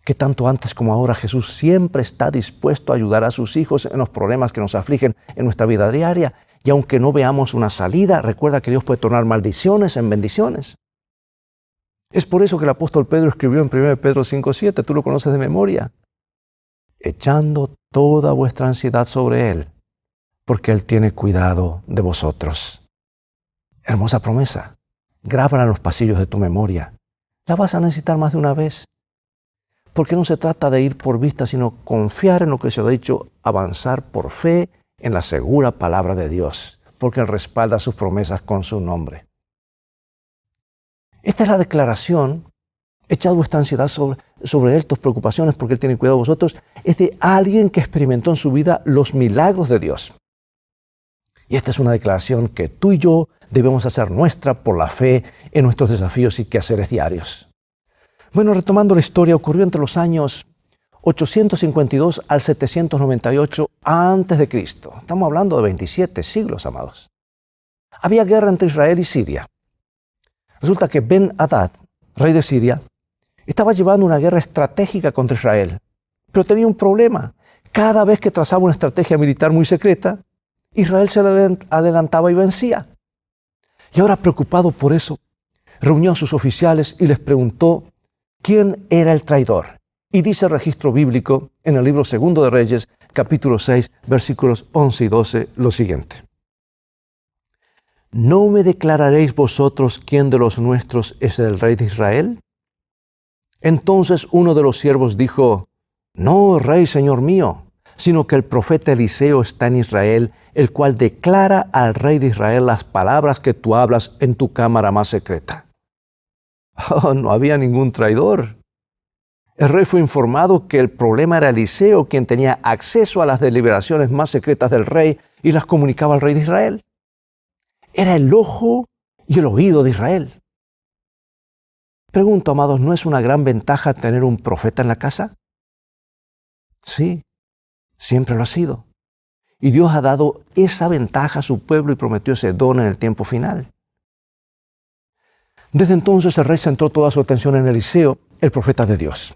que tanto antes como ahora Jesús siempre está dispuesto a ayudar a sus hijos en los problemas que nos afligen en nuestra vida diaria. Y aunque no veamos una salida, recuerda que Dios puede tornar maldiciones en bendiciones. Es por eso que el apóstol Pedro escribió en 1 Pedro 5:7, tú lo conoces de memoria, echando toda vuestra ansiedad sobre Él, porque Él tiene cuidado de vosotros. Hermosa promesa, grábala en los pasillos de tu memoria. La vas a necesitar más de una vez. Porque no se trata de ir por vista, sino confiar en lo que se ha dicho, avanzar por fe en la segura palabra de Dios, porque Él respalda sus promesas con su nombre. Esta es la declaración, echad vuestra ansiedad sobre Él, tus preocupaciones, porque Él tiene cuidado de vosotros, es de alguien que experimentó en su vida los milagros de Dios. Y esta es una declaración que tú y yo debemos hacer nuestra por la fe en nuestros desafíos y quehaceres diarios. Bueno, retomando la historia, ocurrió entre los años 852 al 798 a.C. Estamos hablando de 27 siglos, amados. Había guerra entre Israel y Siria. Resulta que Ben-Hadad, rey de Siria, estaba llevando una guerra estratégica contra Israel, pero tenía un problema. Cada vez que trazaba una estrategia militar muy secreta, Israel se le adelantaba y vencía. Y ahora, preocupado por eso, reunió a sus oficiales y les preguntó quién era el traidor. Y dice el registro bíblico en el libro 2 de Reyes, capítulo 6, versículos 11 y 12, lo siguiente. ¿no me declararéis vosotros quién de los nuestros es el rey de Israel? Entonces uno de los siervos dijo, no, rey, señor mío, sino que el profeta Eliseo está en Israel, el cual declara al rey de Israel las palabras que tú hablas en tu cámara más secreta. Oh, no había ningún traidor. El rey fue informado que el problema era Eliseo, quien tenía acceso a las deliberaciones más secretas del rey y las comunicaba al rey de Israel. Era el ojo y el oído de Israel. Pregunto, amados, ¿no es una gran ventaja tener un profeta en la casa? Sí, siempre lo ha sido. Y Dios ha dado esa ventaja a su pueblo y prometió ese don en el tiempo final. Desde entonces el rey centró toda su atención en Eliseo, el profeta de Dios.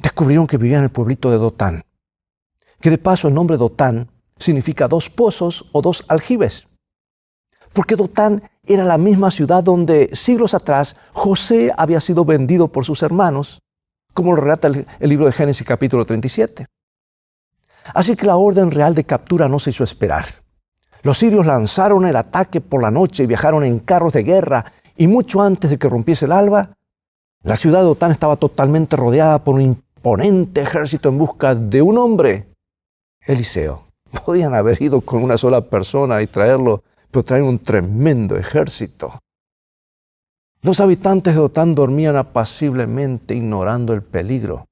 Descubrieron que vivía en el pueblito de Dotán, que de paso el nombre Dotán significa 2 pozos o 2 aljibes, porque Dotán era la misma ciudad donde siglos atrás José había sido vendido por sus hermanos, como lo relata el libro de Génesis capítulo 37. Así que la orden real de captura no se hizo esperar. Los sirios lanzaron el ataque por la noche y viajaron en carros de guerra, y mucho antes de que rompiese el alba, la ciudad de Dotán estaba totalmente rodeada por un imponente ejército en busca de un hombre, Eliseo. Podían haber ido con una sola persona y traerlo, pero traer un tremendo ejército. Los habitantes de Dotán dormían apaciblemente, ignorando el peligro.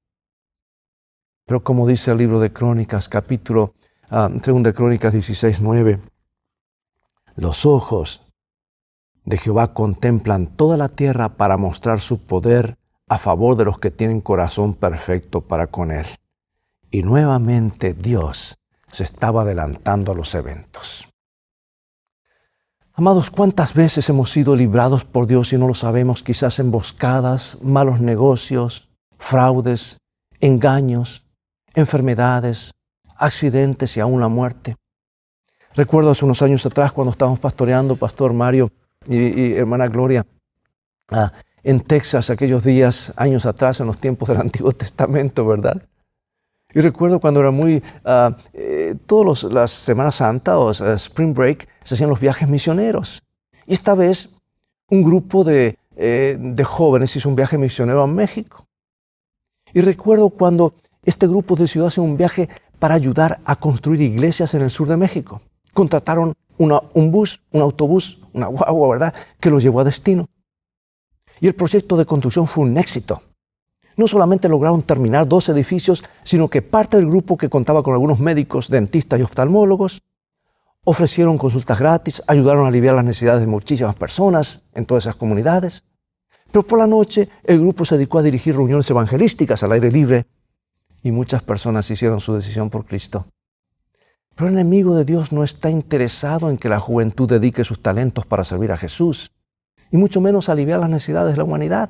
Pero como dice el libro de Crónicas, capítulo 2 de Crónicas 16:9, los ojos de Jehová contemplan toda la tierra para mostrar su poder a favor de los que tienen corazón perfecto para con Él. Y nuevamente Dios se estaba adelantando a los eventos. Amados, ¿cuántas veces hemos sido librados por Dios y no lo sabemos? Quizás emboscadas, malos negocios, fraudes, engaños, enfermedades, accidentes y aún la muerte. Recuerdo hace unos años atrás cuando estábamos pastoreando, Pastor Mario y hermana Gloria, en Texas, aquellos días, años atrás, en los tiempos del Antiguo Testamento, ¿verdad? Y recuerdo cuando era todas las Semanas Santa o Spring Break, se hacían los viajes misioneros. Y esta vez un grupo de jóvenes hizo un viaje misionero a México. Y recuerdo cuando este grupo decidió hacer un viaje para ayudar a construir iglesias en el sur de México. Contrataron un autobús, una guagua, ¿verdad?, que los llevó a destino. Y el proyecto de construcción fue un éxito. No solamente lograron terminar 2 edificios, sino que parte del grupo, que contaba con algunos médicos, dentistas y oftalmólogos, ofrecieron consultas gratis, ayudaron a aliviar las necesidades de muchísimas personas en todas esas comunidades. Pero por la noche el grupo se dedicó a dirigir reuniones evangelísticas al aire libre y muchas personas hicieron su decisión por Cristo. Pero el enemigo de Dios no está interesado en que la juventud dedique sus talentos para servir a Jesús, y mucho menos aliviar las necesidades de la humanidad.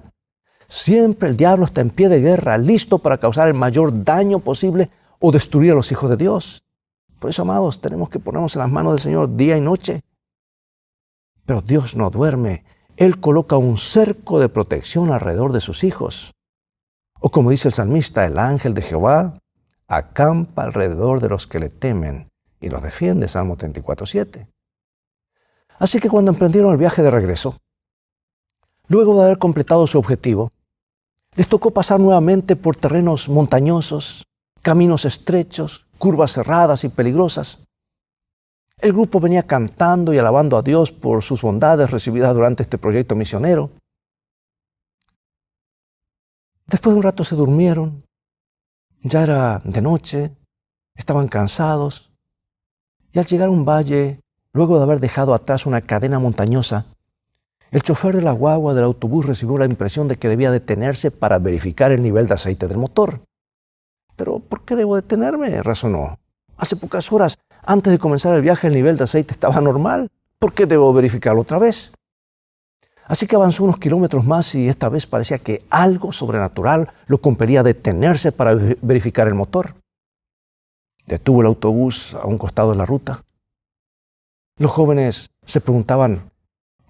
Siempre el diablo está en pie de guerra, listo para causar el mayor daño posible o destruir a los hijos de Dios. Por eso, amados, tenemos que ponernos en las manos del Señor día y noche. Pero Dios no duerme. Él coloca un cerco de protección alrededor de sus hijos. O como dice el salmista, el ángel de Jehová acampa alrededor de los que le temen y los defiende, Salmo 34:7. Así que cuando emprendieron el viaje de regreso, luego de haber completado su objetivo, les tocó pasar nuevamente por terrenos montañosos, caminos estrechos, curvas cerradas y peligrosas. El grupo venía cantando y alabando a Dios por sus bondades recibidas durante este proyecto misionero. Después de un rato se durmieron, ya era de noche, estaban cansados, y al llegar a un valle, luego de haber dejado atrás una cadena montañosa, el chofer de la guagua del autobús recibió la impresión de que debía detenerse para verificar el nivel de aceite del motor. ¿Pero por qué debo detenerme?, razonó. Hace pocas horas, antes de comenzar el viaje, el nivel de aceite estaba normal. ¿Por qué debo verificarlo otra vez? Así que avanzó unos kilómetros más y esta vez parecía que algo sobrenatural lo compelía a detenerse para verificar el motor. Detuvo el autobús a un costado de la ruta. Los jóvenes se preguntaban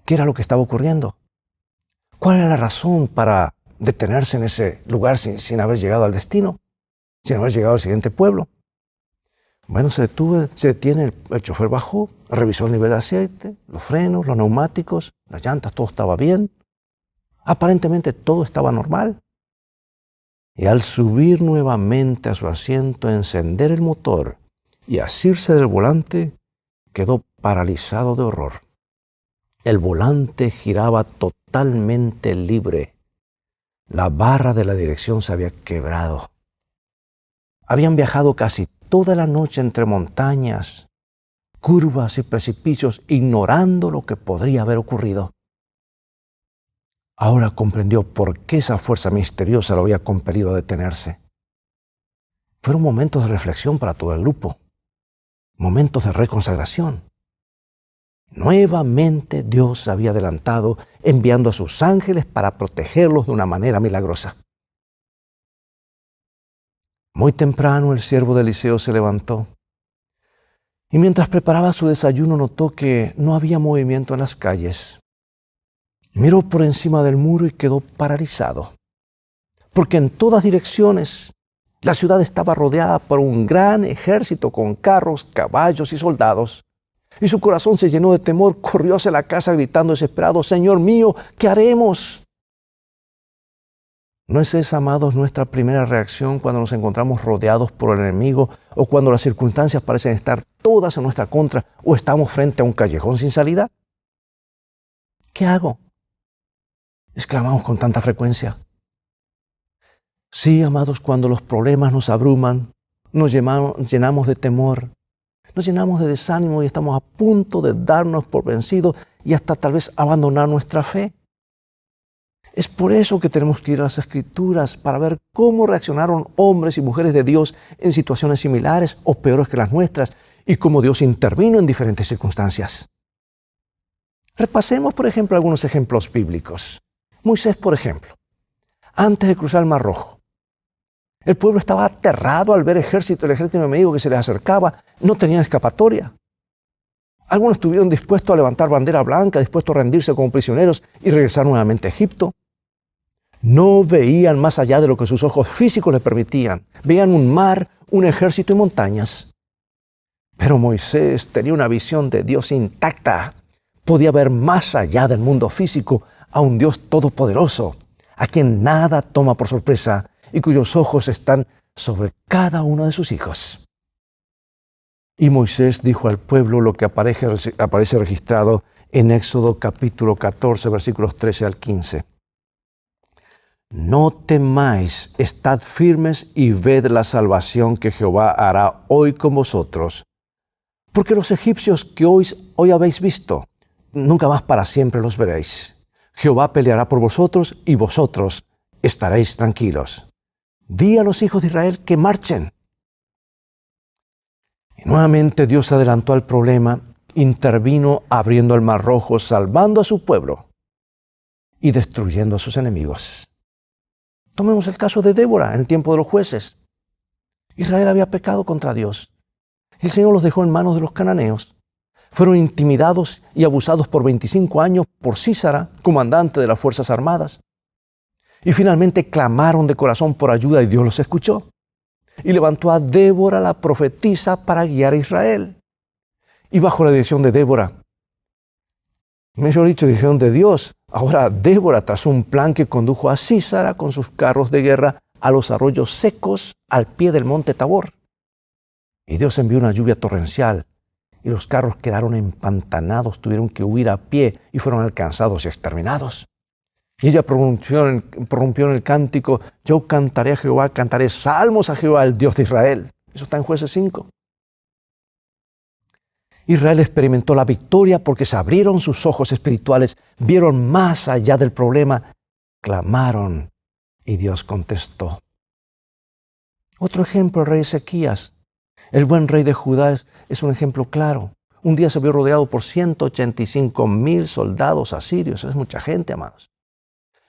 qué era lo que estaba ocurriendo. ¿Cuál era la razón para detenerse en ese lugar sin haber llegado al destino? Sin haber llegado al siguiente pueblo. Bueno, se detiene, el chofer bajó, revisó el nivel de aceite, los frenos, los neumáticos, las llantas, todo estaba bien. Aparentemente todo estaba normal. Y al subir nuevamente a su asiento, encender el motor y asirse del volante, quedó paralizado de horror. El volante giraba totalmente libre. La barra de la dirección se había quebrado. Habían viajado casi toda la noche entre montañas, curvas y precipicios, ignorando lo que podría haber ocurrido. Ahora comprendió por qué esa fuerza misteriosa lo había compelido a detenerse. Fueron momentos de reflexión para todo el grupo, momentos de reconsagración. Nuevamente Dios se había adelantado, enviando a sus ángeles para protegerlos de una manera milagrosa. Muy temprano el siervo de Eliseo se levantó y mientras preparaba su desayuno notó que no había movimiento en las calles. Miró por encima del muro y quedó paralizado, porque en todas direcciones la ciudad estaba rodeada por un gran ejército con carros, caballos y soldados. Y su corazón se llenó de temor, corrió hacia la casa gritando desesperado: «Señor mío, ¿qué haremos?». ¿No es esa, amados, nuestra primera reacción cuando nos encontramos rodeados por el enemigo o cuando las circunstancias parecen estar todas en nuestra contra o estamos frente a un callejón sin salida? ¿Qué hago?, exclamamos con tanta frecuencia. Sí, amados, cuando los problemas nos abruman, nos llenamos de temor, nos llenamos de desánimo y estamos a punto de darnos por vencidos y hasta tal vez abandonar nuestra fe. Es por eso que tenemos que ir a las Escrituras para ver cómo reaccionaron hombres y mujeres de Dios en situaciones similares o peores que las nuestras y cómo Dios intervino en diferentes circunstancias. Repasemos, por ejemplo, algunos ejemplos bíblicos. Moisés, por ejemplo, antes de cruzar el Mar Rojo, el pueblo estaba aterrado al ver el ejército enemigo que se les acercaba. No tenían escapatoria. Algunos estuvieron dispuestos a levantar bandera blanca, dispuestos a rendirse como prisioneros y regresar nuevamente a Egipto. No veían más allá de lo que sus ojos físicos les permitían. Veían un mar, un ejército y montañas. Pero Moisés tenía una visión de Dios intacta. Podía ver más allá del mundo físico a un Dios todopoderoso, a quien nada toma por sorpresa y cuyos ojos están sobre cada uno de sus hijos. Y Moisés dijo al pueblo lo que aparece registrado en Éxodo capítulo 14, versículos 13 al 15. No temáis, estad firmes y ved la salvación que Jehová hará hoy con vosotros. Porque los egipcios que hoy habéis visto, nunca más para siempre los veréis. Jehová peleará por vosotros y vosotros estaréis tranquilos. Di a los hijos de Israel que marchen. Y nuevamente Dios se adelantó al problema, intervino abriendo el Mar Rojo, salvando a su pueblo y destruyendo a sus enemigos. Tomemos el caso de Débora en el tiempo de los jueces. Israel había pecado contra Dios. El Señor los dejó en manos de los cananeos. Fueron intimidados y abusados por 25 años por Sísara, comandante de las Fuerzas Armadas. Y finalmente clamaron de corazón por ayuda y Dios los escuchó. Y levantó a Débora, la profetisa, para guiar a Israel. Y bajo la dirección de Débora, mejor dicho, dirección de Dios, ahora Débora trazó un plan que condujo a Sísara con sus carros de guerra a los arroyos secos al pie del monte Tabor. Y Dios envió una lluvia torrencial y los carros quedaron empantanados, tuvieron que huir a pie y fueron alcanzados y exterminados. Y ella prorrumpió en el cántico: yo cantaré a Jehová, cantaré salmos a Jehová, el Dios de Israel. Eso está en Jueces 5. Israel experimentó la victoria porque se abrieron sus ojos espirituales, vieron más allá del problema, clamaron y Dios contestó. Otro ejemplo, el rey Ezequías. El buen rey de Judá es un ejemplo claro. Un día se vio rodeado por 185,000 soldados asirios. Es mucha gente, amados.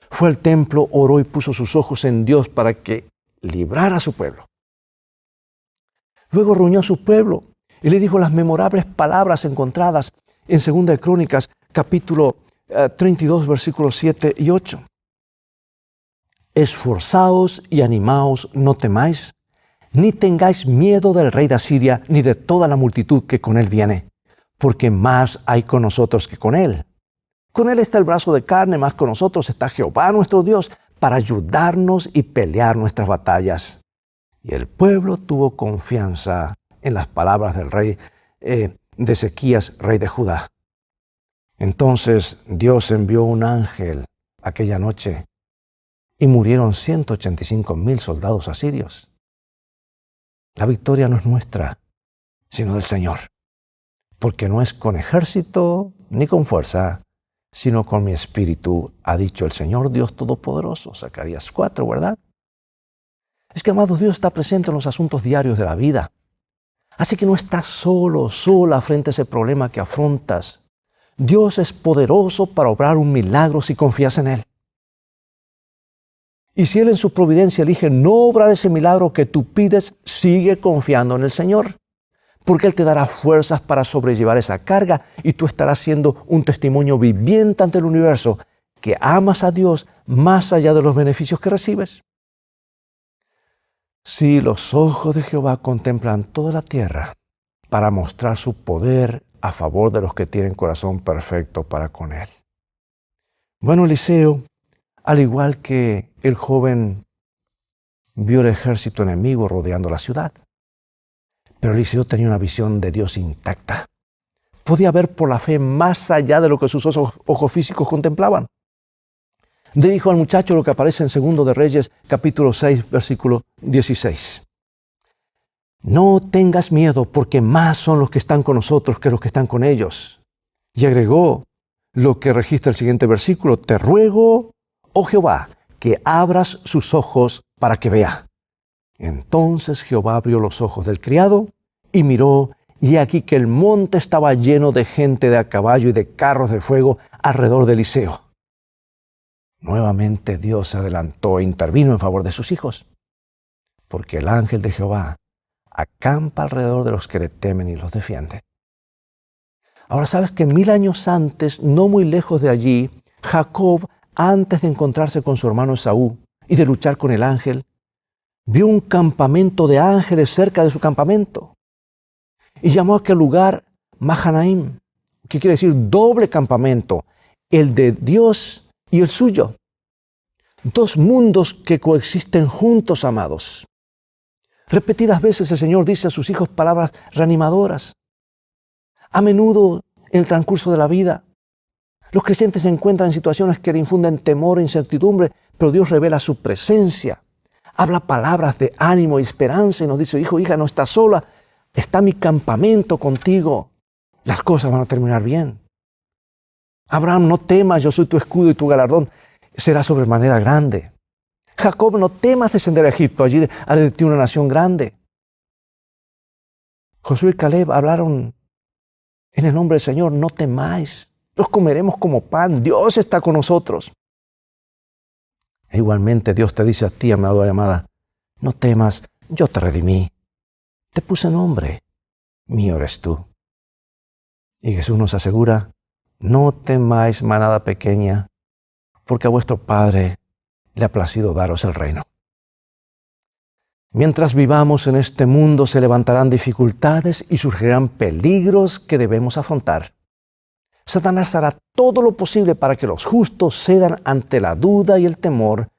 Fue al templo, oró y puso sus ojos en Dios para que librara a su pueblo. Luego reunió a su pueblo y le dijo las memorables palabras encontradas en 2 de Crónicas, capítulo 32, versículos 7 y 8. Esforzaos y animaos, no temáis, Ni tengáis miedo del rey de Asiria, ni de toda la multitud que con él viene, porque más hay con nosotros que con él. Con él está el brazo de carne, más con nosotros está Jehová nuestro Dios, para ayudarnos y pelear nuestras batallas. Y el pueblo tuvo confianza en las palabras del rey de Ezequías, rey de Judá. Entonces Dios envió un ángel aquella noche y murieron 185,000 soldados asirios. La victoria no es nuestra, sino del Señor, porque no es con ejército ni con fuerza, sino con mi espíritu, ha dicho el Señor Dios Todopoderoso. Zacarías 4, ¿verdad? Es que, amados, Dios está presente en los asuntos diarios de la vida. Así que no estás solo, sola frente a ese problema que afrontas. Dios es poderoso para obrar un milagro si confías en Él. Y si Él en su providencia elige no obrar ese milagro que tú pides, sigue confiando en el Señor, porque Él te dará fuerzas para sobrellevar esa carga y tú estarás siendo un testimonio viviente ante el universo que amas a Dios más allá de los beneficios que recibes. Sí, los ojos de Jehová contemplan toda la tierra para mostrar su poder a favor de los que tienen corazón perfecto para con Él. Bueno, Eliseo, al igual que el joven, vio el ejército enemigo rodeando la ciudad. Pero Eliseo tenía una visión de Dios intacta. Podía ver por la fe más allá de lo que sus ojos físicos contemplaban. Le dijo al muchacho lo que aparece en 2 de Reyes, capítulo 6, versículo 16. No tengas miedo, porque más son los que están con nosotros que los que están con ellos. Y agregó lo que registra el siguiente versículo. Te ruego, oh Jehová, que abras sus ojos para que vea. Entonces Jehová abrió los ojos del criado y miró, y aquí que el monte estaba lleno de gente de a caballo y de carros de fuego alrededor de Eliseo. Nuevamente Dios se adelantó e intervino en favor de sus hijos, porque el ángel de Jehová acampa alrededor de los que le temen y los defiende. Ahora sabes que 1000 años antes, no muy lejos de allí, Jacob, antes de encontrarse con su hermano Esaú y de luchar con el ángel, vio un campamento de ángeles cerca de su campamento y llamó a aquel lugar Mahanaim, que quiere decir doble campamento, el de Dios y el suyo. Dos mundos que coexisten juntos, amados. Repetidas veces el Señor dice a sus hijos palabras reanimadoras. A menudo en el transcurso de la vida, los creyentes se encuentran en situaciones que le infunden temor e incertidumbre, pero Dios revela su presencia. Habla palabras de ánimo y esperanza y nos dice, hijo, hija, no estás sola, está mi campamento contigo. Las cosas van a terminar bien. Abraham, no temas, yo soy tu escudo y tu galardón será sobremanera grande. Jacob, no temas descender a Egipto, allí haré de ti una nación grande. Josué y Caleb hablaron en el nombre del Señor, no temáis, los comeremos como pan, Dios está con nosotros. E igualmente Dios te dice a ti, amado y amada, no temas, yo te redimí, te puse nombre, mío eres tú. Y Jesús nos asegura, no temáis, manada pequeña, porque a vuestro Padre le ha placido daros el reino. Mientras vivamos en este mundo se levantarán dificultades y surgirán peligros que debemos afrontar. Satanás hará todo lo posible para que los justos cedan ante la duda y el temor,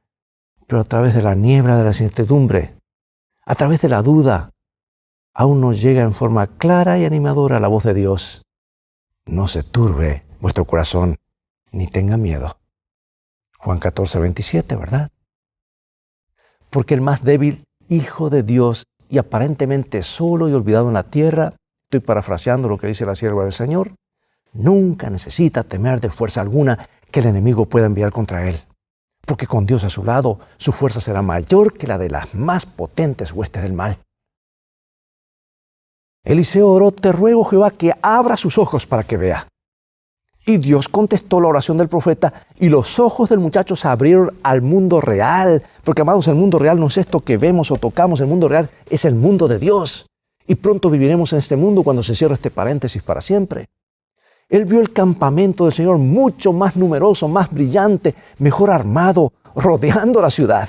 pero a través de la niebla de la incertidumbre, a través de la duda, aún nos llega en forma clara y animadora la voz de Dios. No se turbe vuestro corazón, ni tenga miedo. Juan 14, 27, ¿verdad? Porque el más débil hijo de Dios y aparentemente solo y olvidado en la tierra, estoy parafraseando lo que dice la sierva del Señor, nunca necesita temer de fuerza alguna que el enemigo pueda enviar contra él. Porque con Dios a su lado, su fuerza será mayor que la de las más potentes huestes del mal. Eliseo oró, te ruego, Jehová, que abra sus ojos para que vea. Y Dios contestó la oración del profeta y los ojos del muchacho se abrieron al mundo real. Porque, amados, el mundo real no es esto que vemos o tocamos. El mundo real es el mundo de Dios. Y pronto viviremos en este mundo cuando se cierre este paréntesis para siempre. Él vio el campamento del Señor mucho más numeroso, más brillante, mejor armado, rodeando la ciudad.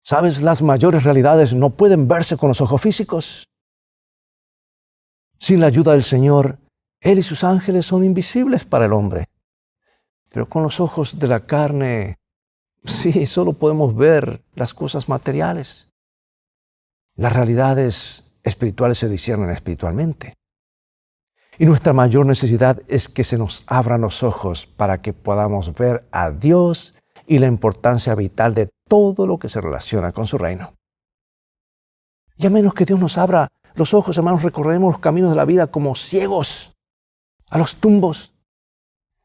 ¿Sabes? Las mayores realidades no pueden verse con los ojos físicos. Sin la ayuda del Señor, Él y sus ángeles son invisibles para el hombre. Pero con los ojos de la carne, sí, solo podemos ver las cosas materiales. Las realidades espirituales se disciernen espiritualmente. Y nuestra mayor necesidad es que se nos abran los ojos para que podamos ver a Dios y la importancia vital de todo lo que se relaciona con su reino. Y a menos que Dios nos abra los ojos, hermanos, recorreremos los caminos de la vida como ciegos, a los tumbos,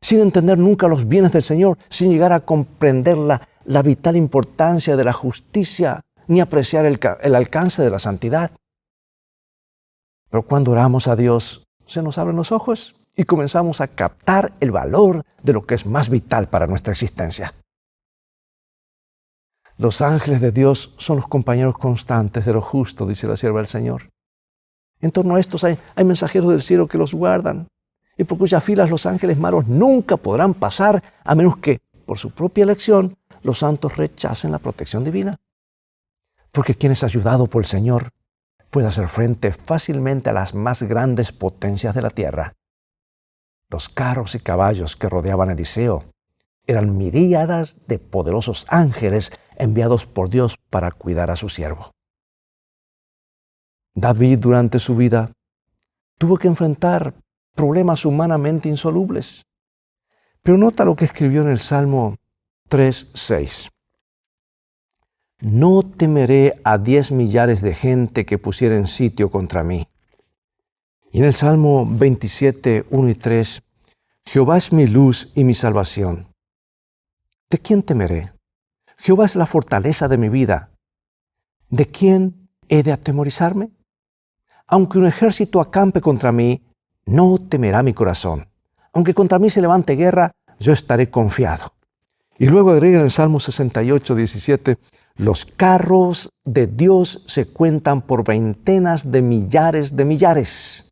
sin entender nunca los bienes del Señor, sin llegar a comprender la vital importancia de la justicia, ni apreciar el alcance de la santidad. Pero cuando oramos a Dios, se nos abren los ojos y comenzamos a captar el valor de lo que es más vital para nuestra existencia. Los ángeles de Dios son los compañeros constantes de lo justo, dice la sierva del Señor. En torno a estos hay mensajeros del cielo que los guardan, y por cuyas filas los ángeles malos nunca podrán pasar, a menos que, por su propia elección, los santos rechacen la protección divina. Porque quien es ayudado por el Señor puede hacer frente fácilmente a las más grandes potencias de la tierra. Los carros y caballos que rodeaban a Eliseo eran miríadas de poderosos ángeles enviados por Dios para cuidar a su siervo. David, durante su vida, tuvo que enfrentar problemas humanamente insolubles. Pero nota lo que escribió en el Salmo 3:6. No temeré a 10 millares de gente que pusieren sitio contra mí. Y en el Salmo 27:1 y 3, Jehová es mi luz y mi salvación. ¿De quién temeré? Jehová es la fortaleza de mi vida. ¿De quién he de atemorizarme? Aunque un ejército acampe contra mí, no temerá mi corazón. Aunque contra mí se levante guerra, yo estaré confiado. Y luego agrega en el Salmo 68:17, los carros de Dios se cuentan por veintenas de millares de millares.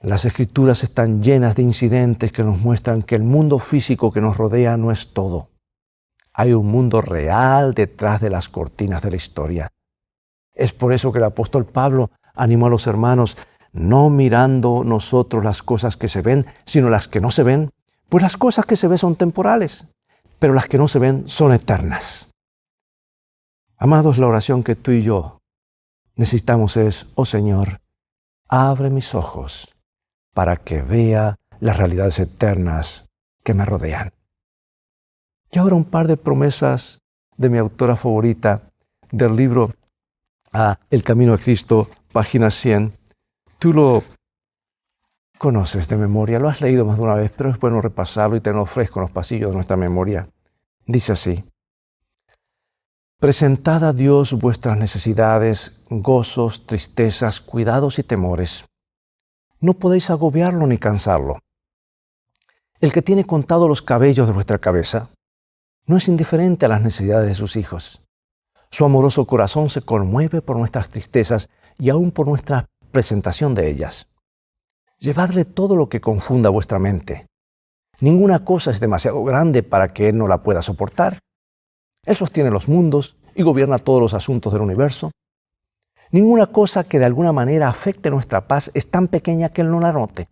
Las Escrituras están llenas de incidentes que nos muestran que el mundo físico que nos rodea no es todo. Hay un mundo real detrás de las cortinas de la historia. Es por eso que el apóstol Pablo animó a los hermanos, no mirando nosotros las cosas que se ven, sino las que no se ven, pues las cosas que se ven son temporales, pero las que no se ven son eternas. Amados, la oración que tú y yo necesitamos es, oh Señor, abre mis ojos para que vea las realidades eternas que me rodean. Y ahora un par de promesas de mi autora favorita del libro El Camino a Cristo, página 100. Tú lo conoces de memoria, lo has leído más de una vez, pero es bueno repasarlo y tenerlo fresco en los pasillos de nuestra memoria. Dice así: presentad a Dios vuestras necesidades, gozos, tristezas, cuidados y temores. No podéis agobiarlo ni cansarlo. El que tiene contados los cabellos de vuestra cabeza no es indiferente a las necesidades de sus hijos. Su amoroso corazón se conmueve por nuestras tristezas y aún por nuestra presentación de ellas. Llevadle todo lo que confunda vuestra mente. Ninguna cosa es demasiado grande para que Él no la pueda soportar. Él sostiene los mundos y gobierna todos los asuntos del universo. Ninguna cosa que de alguna manera afecte nuestra paz es tan pequeña que Él no la note.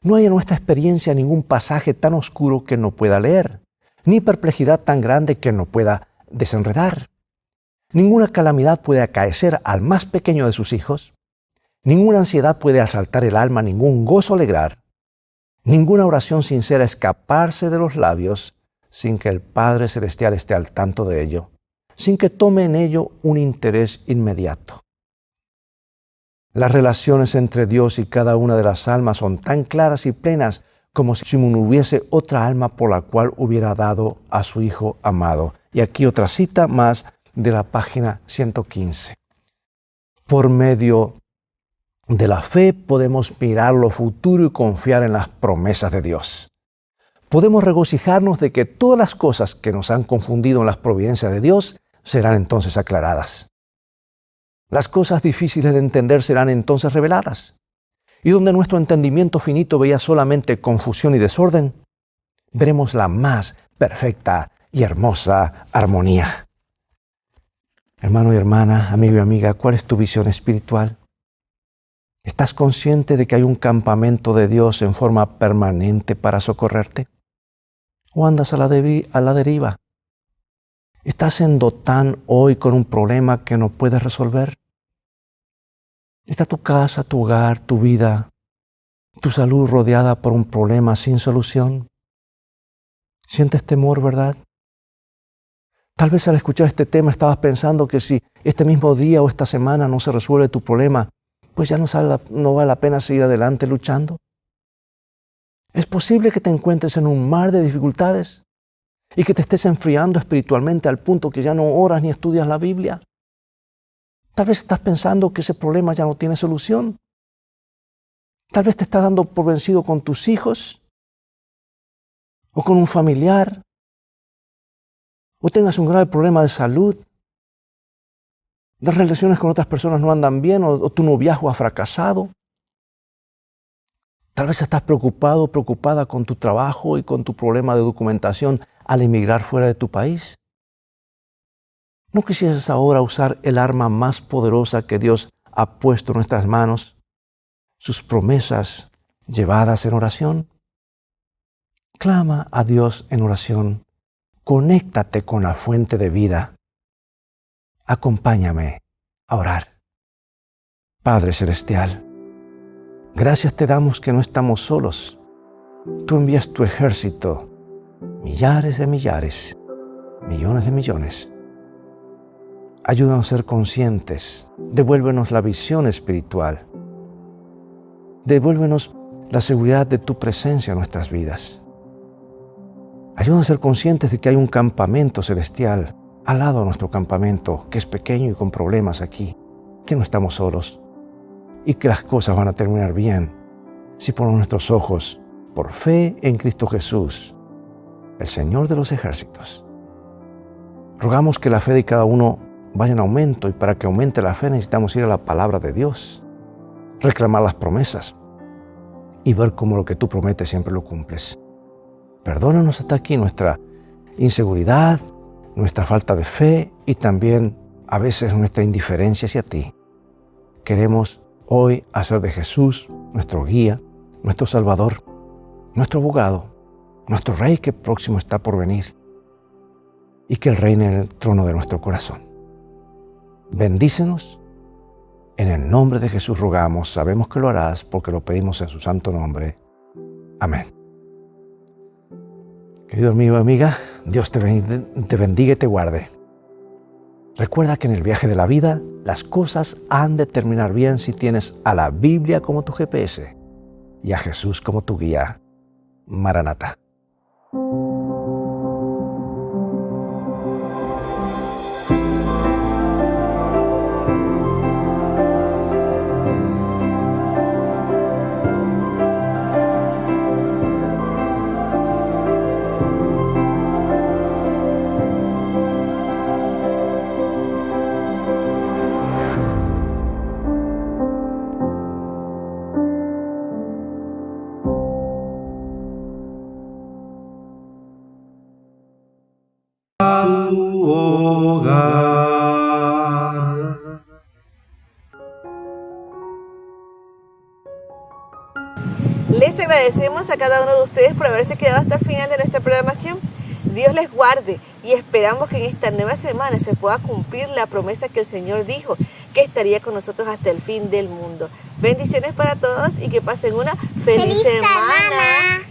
No hay en nuestra experiencia ningún pasaje tan oscuro que no pueda leer, ni perplejidad tan grande que no pueda desenredar. Ninguna calamidad puede acaecer al más pequeño de sus hijos. Ninguna ansiedad puede asaltar el alma, ningún gozo alegrar. Ninguna oración sincera escaparse de los labios sin que el Padre Celestial esté al tanto de ello, sin que tome en ello un interés inmediato. Las relaciones entre Dios y cada una de las almas son tan claras y plenas como si no hubiese otra alma por la cual hubiera dado a su Hijo amado. Y aquí otra cita más de la página 115. Por medio de la fe podemos mirar lo futuro y confiar en las promesas de Dios. Podemos regocijarnos de que todas las cosas que nos han confundido en las providencias de Dios serán entonces aclaradas. Las cosas difíciles de entender serán entonces reveladas. Y donde nuestro entendimiento finito veía solamente confusión y desorden, veremos la más perfecta y hermosa armonía. Hermano y hermana, amigo y amiga, ¿cuál es tu visión espiritual? ¿Estás consciente de que hay un campamento de Dios en forma permanente para socorrerte? ¿O andas a la deriva? ¿Estás en Dotán hoy con un problema que no puedes resolver? ¿Está tu casa, tu hogar, tu vida, tu salud rodeada por un problema sin solución? ¿Sientes temor, verdad? Tal vez al escuchar este tema estabas pensando que si este mismo día o esta semana no se resuelve tu problema, pues ya no vale la pena seguir adelante luchando. ¿Es posible que te encuentres en un mar de dificultades y que te estés enfriando espiritualmente al punto que ya no oras ni estudias la Biblia? Tal vez estás pensando que ese problema ya no tiene solución. Tal vez te estás dando por vencido con tus hijos o con un familiar, o tengas un grave problema de salud. Las relaciones con otras personas no andan bien o tu noviazgo ha fracasado. Tal vez estás preocupado o preocupada con tu trabajo y con tu problema de documentación al emigrar fuera de tu país. ¿No quisieras ahora usar el arma más poderosa que Dios ha puesto en nuestras manos, sus promesas llevadas en oración? Clama a Dios en oración. Conéctate con la fuente de vida. Acompáñame a orar. Padre Celestial, gracias te damos que no estamos solos. Tú envías tu ejército, millares de millares, millones de millones. Ayúdanos a ser conscientes. Devuélvenos la visión espiritual. Devuélvenos la seguridad de tu presencia en nuestras vidas. Ayúdanos a ser conscientes de que hay un campamento celestial al lado de nuestro campamento, que es pequeño y con problemas aquí, que no estamos solos y que las cosas van a terminar bien si ponemos nuestros ojos por fe en Cristo Jesús, el Señor de los ejércitos. Rogamos que la fe de cada uno vaya en aumento, y para que aumente la fe necesitamos ir a la palabra de Dios, reclamar las promesas y ver cómo lo que tú prometes siempre lo cumples. Perdónanos hasta aquí nuestra inseguridad, nuestra falta de fe y también a veces nuestra indiferencia hacia ti. Queremos hoy hacer de Jesús nuestro guía, nuestro Salvador, nuestro abogado, nuestro Rey que próximo está por venir, y que Él reine en el trono de nuestro corazón. Bendícenos. En el nombre de Jesús rogamos, sabemos que lo harás porque lo pedimos en su santo nombre. Amén. Querido amigo y amiga, Dios te bendiga y te guarde. Recuerda que en el viaje de la vida las cosas han de terminar bien si tienes a la Biblia como tu GPS y a Jesús como tu guía. Maranata. Su hogar. Les agradecemos a cada uno de ustedes por haberse quedado hasta el final de nuestra programación. Dios les guarde y esperamos que en esta nueva semana se pueda cumplir la promesa que el Señor dijo, que estaría con nosotros hasta el fin del mundo. Bendiciones para todos y que pasen una feliz semana.